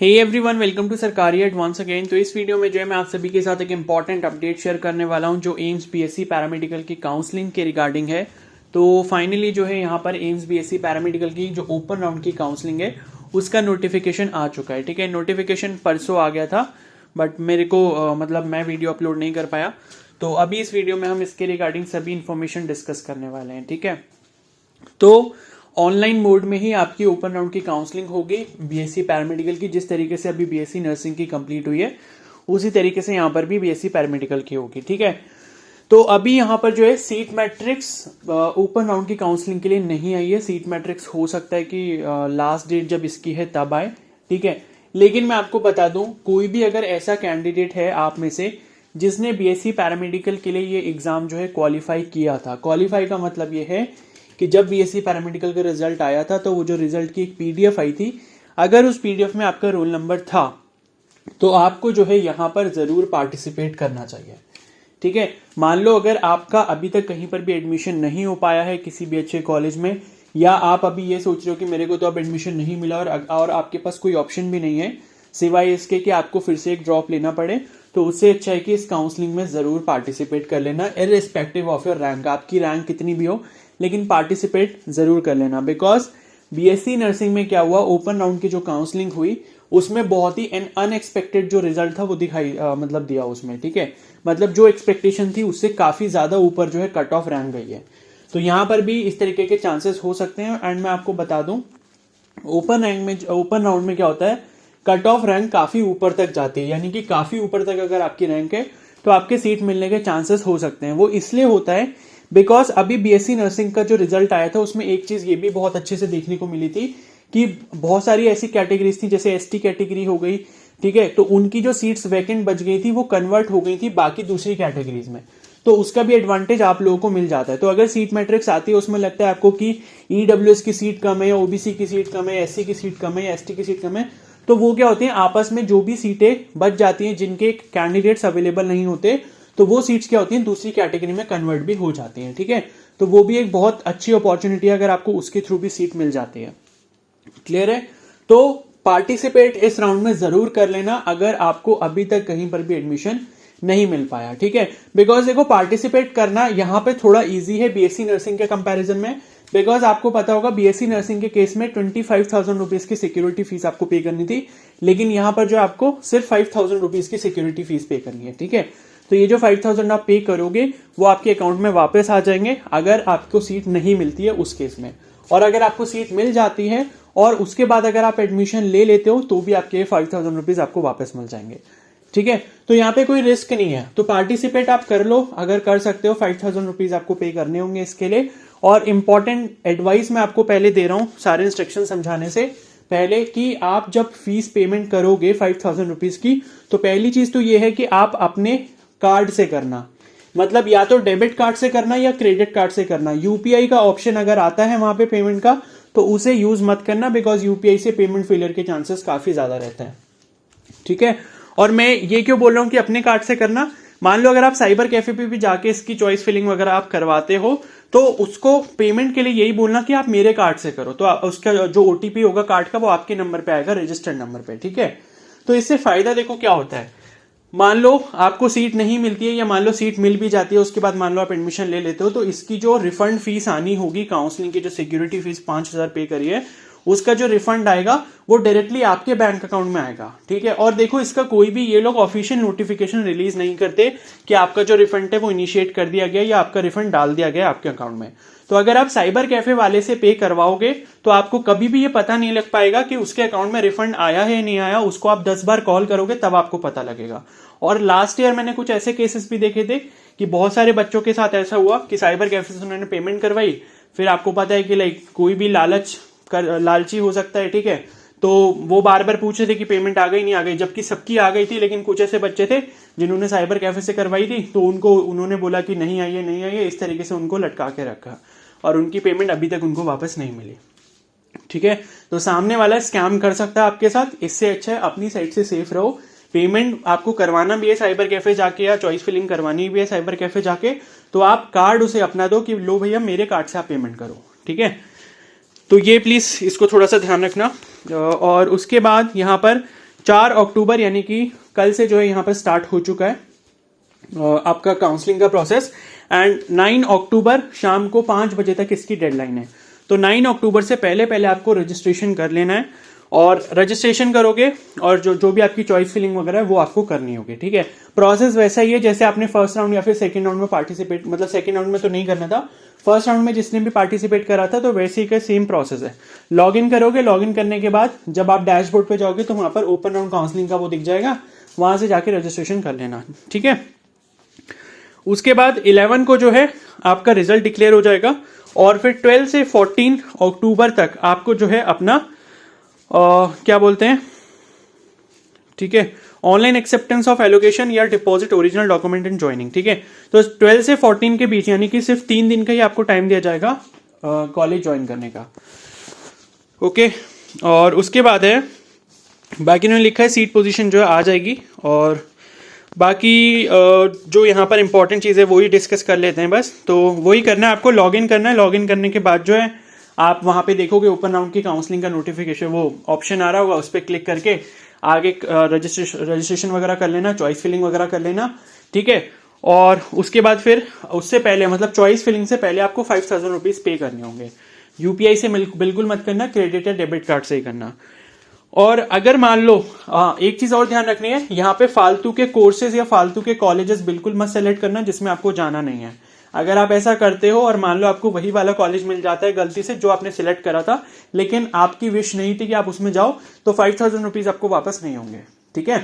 Hey everyone, welcome to सरकारी advance again. तो इस वीडियो में जो है मैं आप सभी के साथ एक इंपॉर्टेंट अपडेट शेयर करने वाला हूं जो एम्स बीएससी पैरामेडिकल की काउंसलिंग के रिगार्डिंग है। तो फाइनली जो है यहाँ पर एम्स बीएससी पैरामेडिकल की जो ओपन राउंड की काउंसलिंग है उसका नोटिफिकेशन आ चुका है। ठीक है, नोटिफिकेशन परसों आ गया था बट मेरे को मतलब मैं वीडियो अपलोड नहीं कर पाया। तो अभी इस वीडियो में हम इसके रिगार्डिंग सभी इन्फॉर्मेशन डिस्कस करने वाले हैं। ठीक है, तो ऑनलाइन मोड में ही आपकी ओपन राउंड की काउंसलिंग होगी बीएससी पैरामेडिकल की। जिस तरीके से अभी बीएससी नर्सिंग की कंप्लीट हुई है उसी तरीके से यहाँ पर भी बीएससी पैरामेडिकल की होगी। ठीक है, तो अभी यहाँ पर जो है सीट मैट्रिक्स ओपन राउंड की काउंसलिंग के लिए नहीं आई है। सीट मैट्रिक्स हो सकता है कि लास्ट डेट जब इसकी है तब आए। ठीक है, लेकिन मैं आपको बता दूं, कोई भी अगर ऐसा कैंडिडेट है आप में से जिसने बीएससी पैरामेडिकल के लिए ये एग्जाम जो है क्वालिफाई किया था, क्वालिफाई का मतलब ये है कि जब बीएससी पैरामेडिकल का रिजल्ट आया था तो वो जो रिजल्ट की एक पीडीएफ आई थी, अगर उस पीडीएफ में आपका रोल नंबर था तो आपको जो है यहाँ पर जरूर पार्टिसिपेट करना चाहिए। ठीक है, मान लो अगर आपका अभी तक कहीं पर भी एडमिशन नहीं हो पाया है किसी भी अच्छे कॉलेज में, या आप अभी ये सोच रहे हो कि मेरे को तो अब एडमिशन नहीं मिला और आपके पास कोई ऑप्शन भी नहीं है सिवाय इसके कि आपको फिर से एक ड्रॉप लेना पड़े, तो उससे अच्छा है कि इस काउंसलिंग में जरूर पार्टिसिपेट कर लेना इररिस्पेक्टिव ऑफ योर रैंक। आपकी रैंक कितनी भी हो लेकिन पार्टिसिपेट जरूर कर लेना। बिकॉज बीएससी नर्सिंग में क्या हुआ, ओपन राउंड की जो काउंसलिंग हुई उसमें बहुत ही अनएक्सपेक्टेड जो रिजल्ट था वो दिखाई मतलब दिया उसमें। ठीक है, मतलब जो एक्सपेक्टेशन थी उससे काफी ज्यादा ऊपर जो है कट ऑफ रैंक गई है। तो यहां पर भी इस तरीके के चांसेस हो सकते हैं। एंड मैं आपको बता दूं, ओपन राउंड में क्या होता है, कट ऑफ रैंक काफी ऊपर तक जाती है, यानी कि काफी ऊपर तक अगर आपकी रैंक है तो आपके सीट मिलने के चांसेस हो सकते हैं। वो इसलिए होता है बिकॉज अभी बीएससी नर्सिंग का जो रिजल्ट आया था उसमें एक चीज ये भी बहुत अच्छे से देखने को मिली थी कि बहुत सारी ऐसी कैटेगरीज थी जैसे एसटी कैटेगरी हो गई। ठीक है, तो उनकी जो सीट्स वैकेंट बच गई थी वो कन्वर्ट हो गई थी बाकी दूसरी कैटेगरीज में, तो उसका भी एडवांटेज आप लोगों को मिल जाता है। तो अगर सीट मैट्रिक्स आती है उसमें लगता है आपको कि ईडब्ल्यूएस की सीट कम है, ओबीसी की सीट कम है, एससी की सीट कम है, एसटी की सीट कम है, तो वो क्या होती है आपस में जो भी सीटें बच जाती हैं जिनके कैंडिडेट्स अवेलेबल नहीं होते, तो वो सीट्स क्या होती हैं दूसरी कैटेगरी में कन्वर्ट भी हो जाती हैं। ठीक है, तो वो भी एक बहुत अच्छी अपॉर्चुनिटी है अगर आपको उसके थ्रू भी सीट मिल जाती है। क्लियर है, तो पार्टिसिपेट इस राउंड में जरूर कर लेना अगर आपको अभी तक कहीं पर भी एडमिशन नहीं मिल पाया। ठीक है, बिकॉज देखो पार्टिसिपेट करना यहाँ पे थोड़ा इजी है बीएससी नर्सिंग के कंपैरिजन में। बिकॉज आपको पता होगा बीएससी नर्सिंग के केस में 25,000 रुपीज की सिक्योरिटी फीस आपको पे करनी थी, लेकिन यहां पर जो आपको सिर्फ 5,000 रुपीज की सिक्योरिटी फीस पे करनी है। ठीक है, तो ये जो 5,000 आप पे करोगे वो आपके अकाउंट में वापस आ जाएंगे अगर आपको सीट नहीं मिलती है उस केस में। और अगर आपको सीट मिल जाती है और उसके बाद अगर आप एडमिशन ले लेते हो तो भी आपके 5,000 रुपीज आपको वापस मिल जाएंगे। ठीक है, तो यहाँ पे कोई रिस्क नहीं है, तो पार्टिसिपेट आप कर लो अगर कर सकते हो। 5,000 रुपीज आपको पे करने होंगे इसके लिए। और इंपॉर्टेंट एडवाइस मैं आपको पहले दे रहा हूं सारे इंस्ट्रक्शन समझाने से पहले कि आप जब फीस पेमेंट करोगे 5,000 रुपीज की, तो पहली चीज तो ये है कि आप अपने कार्ड से करना, मतलब या तो डेबिट कार्ड से करना या क्रेडिट कार्ड से करना। यूपीआई का ऑप्शन अगर आता है वहां पे पेमेंट का तो उसे यूज मत करना, बिकॉज यूपीआई से पेमेंट फेलियर के चांसेस काफी ज्यादा रहते हैं। ठीक है, और मैं ये क्यों बोल रहा हूं कि अपने कार्ड से करना, मान लो अगर आप साइबर कैफे पे भी जाके इसकी चॉइस फिलिंग वगैरह आप करवाते हो तो उसको पेमेंट के लिए यही बोलना कि आप मेरे कार्ड से करो, तो उसका जो ओटीपी होगा कार्ड का वो आपके नंबर पे आएगा, रजिस्टर्ड नंबर पे। ठीक है, तो इससे फायदा देखो क्या होता है, मान लो आपको सीट नहीं मिलती है या मान लो सीट मिल भी जाती है उसके बाद मान लो आप एडमिशन ले लेते हो, तो इसकी जो रिफंड फीस आनी होगी काउंसलिंग की, जो सिक्योरिटी फीस 5,000 पे करी है, उसका जो रिफंड आएगा वो डायरेक्टली आपके बैंक अकाउंट में आएगा। ठीक है, और देखो इसका कोई भी ये लोग ऑफिशियल नोटिफिकेशन रिलीज नहीं करते कि आपका जो रिफंड है वो इनिशिएट कर दिया गया या आपका रिफंड डाल दिया गया आपके अकाउंट में। तो अगर आप साइबर कैफे वाले से पे करवाओगे तो आपको कभी भी ये पता नहीं लग पाएगा कि उसके अकाउंट में रिफंड आया है या नहीं आया, उसको आप 10 बार कॉल करोगे तब आपको पता लगेगा। और लास्ट ईयर मैंने कुछ ऐसे केसेस भी देखे थे कि बहुत सारे बच्चों के साथ ऐसा हुआ कि साइबर कैफे से उन्होंने पेमेंट करवाई, फिर आपको पता है कि लाइक कोई भी लालची हो सकता है। ठीक है, तो वो बार बार पूछ रहे थे कि पेमेंट आ गई नहीं आ गई, जबकि सबकी आ गई थी, लेकिन कुछ ऐसे बच्चे थे जिन्होंने साइबर कैफे से करवाई थी तो उन्होंने बोला कि नहीं आई है नहीं आई है, इस तरीके से उनको लटका के रखा और उनकी पेमेंट अभी तक उनको वापस नहीं मिली। ठीक है, तो सामने वाला स्कैम कर सकता है आपके साथ, इससे अच्छा है अपनी साइड से सेफ रहो। पेमेंट आपको करवाना भी है साइबर कैफे जाके या चॉइस फिलिंग करवानी भी है साइबर कैफे जाके, तो आप कार्ड उसे अपना दो कि लो भैया मेरे कार्ड से आप पेमेंट करो। ठीक है, तो ये प्लीज इसको थोड़ा सा ध्यान रखना। और उसके बाद यहाँ पर 4 अक्टूबर यानी कि कल से जो है यहाँ पर स्टार्ट हो चुका है आपका काउंसलिंग का प्रोसेस। एंड 9 अक्टूबर शाम को 5 बजे तक इसकी डेडलाइन है। तो 9 अक्टूबर से पहले पहले आपको रजिस्ट्रेशन कर लेना है, और रजिस्ट्रेशन करोगे और जो भी आपकी चॉइस फिलिंग वगैरह है वो आपको करनी होगी, ठीक है। प्रोसेस वैसा ही है जैसे आपने फर्स्ट राउंड या फिर सेकंड राउंड में पार्टिसिपेट, मतलब सेकंड राउंड में तो नहीं करना था, फर्स्ट राउंड में जिसने भी पार्टिसिपेट करा था, तो वैसे ही का सेम प्रोसेस है। लॉग इन करोगे, लॉग इन करने के बाद जब आप डैशबोर्ड पे जाओगे तो वहां पर ओपन राउंड काउंसलिंग का वो दिख जाएगा, वहां से जाके रजिस्ट्रेशन कर लेना, ठीक है। उसके बाद 11 को जो है आपका रिजल्ट डिक्लेयर हो जाएगा, और फिर 12 से 14 अक्टूबर तक आपको जो है अपना क्या बोलते हैं, ठीक है, ऑनलाइन एक्सेप्टेंस ऑफ एलोकेशन या deposit original document and joining, ठीक है। तो 12 से 14 के बीच यानी कि सिर्फ 3 दिन का ही आपको टाइम दिया जाएगा कॉलेज ज्वाइन करने का, ओके। और उसके बाद है बाकी इन्होंने लिखा है सीट पोजीशन जो है आ जाएगी, और बाकी जो यहाँ पर इंपॉर्टेंट चीज़ है वही डिस्कस कर लेते हैं बस। तो वही करना है आपको, लॉग इन करना है। लॉग इन करने के बाद जो है आप वहाँ पे देखोगे ओपन राउंड की काउंसलिंग का नोटिफिकेशन, वो ऑप्शन आ रहा होगा, उस पर क्लिक करके आगे रजिस्ट्रेशन वगैरह कर लेना, चॉइस फिलिंग वगैरह कर लेना, ठीक है। और उसके बाद फिर उससे पहले, मतलब चॉइस फिलिंग से पहले आपको 5000 रुपीज़ पे करने होंगे। यूपीआई से बिल्कुल मत करना, क्रेडिट या डेबिट कार्ड से ही करना। और अगर मान लो एक चीज और ध्यान रखनी है, यहाँ पे फालतू के कोर्सेज या फालतू के कॉलेजेस बिल्कुल मत सेलेक्ट करना जिसमें आपको जाना नहीं है। अगर आप ऐसा करते हो और मान लो आपको वही वाला कॉलेज मिल जाता है गलती से जो आपने सिलेक्ट करा था, लेकिन आपकी विश नहीं थी कि आप उसमें जाओ, तो 5000 रुपीज आपको वापस नहीं होंगे, ठीक है।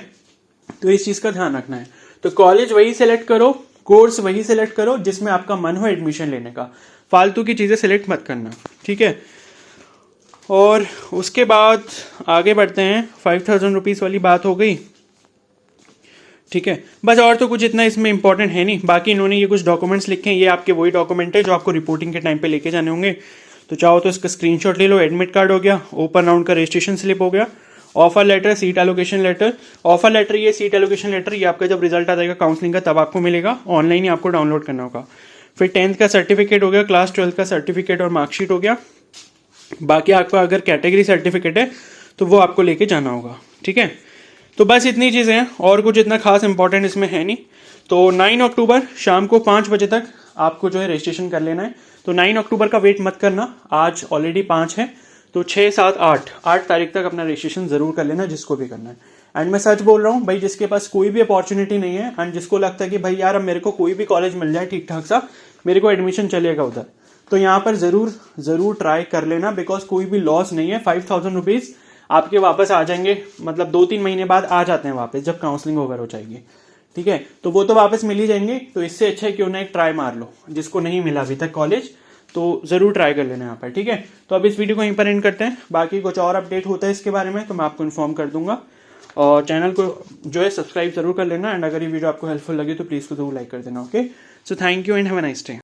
तो इस चीज का ध्यान रखना है। तो कॉलेज वही सिलेक्ट करो, कोर्स वही सिलेक्ट करो जिसमें आपका मन हो एडमिशन लेने का, फालतू की चीजें सिलेक्ट मत करना, ठीक है। और उसके बाद आगे बढ़ते हैं, 5000 रुपीज़ वाली बात हो गई, ठीक है। बस और तो कुछ इतना इसमें इंपॉर्टेंट है नहीं। बाकी इन्होंने ये कुछ डॉक्यूमेंट्स लिखे हैं, ये आपके वही डॉक्यूमेंट है जो आपको रिपोर्टिंग के टाइम पे लेके जाने होंगे। तो चाहो तो इसका स्क्रीनशॉट ले लो। एडमिट कार्ड हो गया, ओपन राउंड का रजिस्ट्रेशन स्लिप हो गया, offer letter, seat allocation letter. Offer letter ये, सीट एलोकेशन लेटर ये आपका जब रिजल्ट आ जाएगा काउंसलिंग का तब आपको मिलेगा, ऑनलाइन ही आपको डाउनलोड करना होगा। फिर 10th का सर्टिफिकेट हो गया, क्लास 12 का सर्टिफिकेट और मार्कशीट हो गया। बाकी आपका अगर कैटेगरी सर्टिफिकेट है तो वो आपको लेके जाना होगा, ठीक है। तो बस इतनी चीज़ें हैं, और कुछ इतना खास इंपॉर्टेंट इसमें है नहीं। तो 9 अक्टूबर शाम को 5 बजे तक आपको जो है रजिस्ट्रेशन कर लेना है। तो 9 अक्टूबर का वेट मत करना, आज ऑलरेडी 5 है, तो 6, 7, 8 तारीख तक अपना रजिस्ट्रेशन जरूर कर लेना जिसको भी करना है। एंड मैं सच बोल रहा हूँ भाई, जिसके पास कोई भी अपॉर्चुनिटी नहीं है एंड जिसको लगता है कि भाई यार अब मेरे को कोई भी कॉलेज मिल जाए ठीक ठाक सा, मेरे को एडमिशन चलेगा उधर, तो यहाँ पर जरूर ट्राई कर लेना, बिकॉज कोई भी लॉस नहीं है। 5000 रुपीज़ आपके वापस आ जाएंगे, मतलब 2-3 महीने बाद आ जाते हैं वापस जब काउंसलिंग ओवर हो जाएगी, ठीक है। तो वो तो वापस मिल ही जाएंगे। तो इससे अच्छा है क्यों ना एक ट्राई मार लो, जिसको नहीं मिला अभी तक कॉलेज, तो जरूर ट्राई कर लेना यहाँ पर, ठीक है। तो अब इस वीडियो को यहीं पर एंड करते हैं। बाकी कुछ और अपडेट होता है इसके बारे में तो मैं आपको इन्फॉर्म कर दूंगा, और चैनल को जो है सब्सक्राइब जरूर कर लेना। एंड अगर ये वीडियो आपको हेल्पफुल लगे तो प्लीज़ को जरूर लाइक कर देना, okay. So thank you and have a nice day.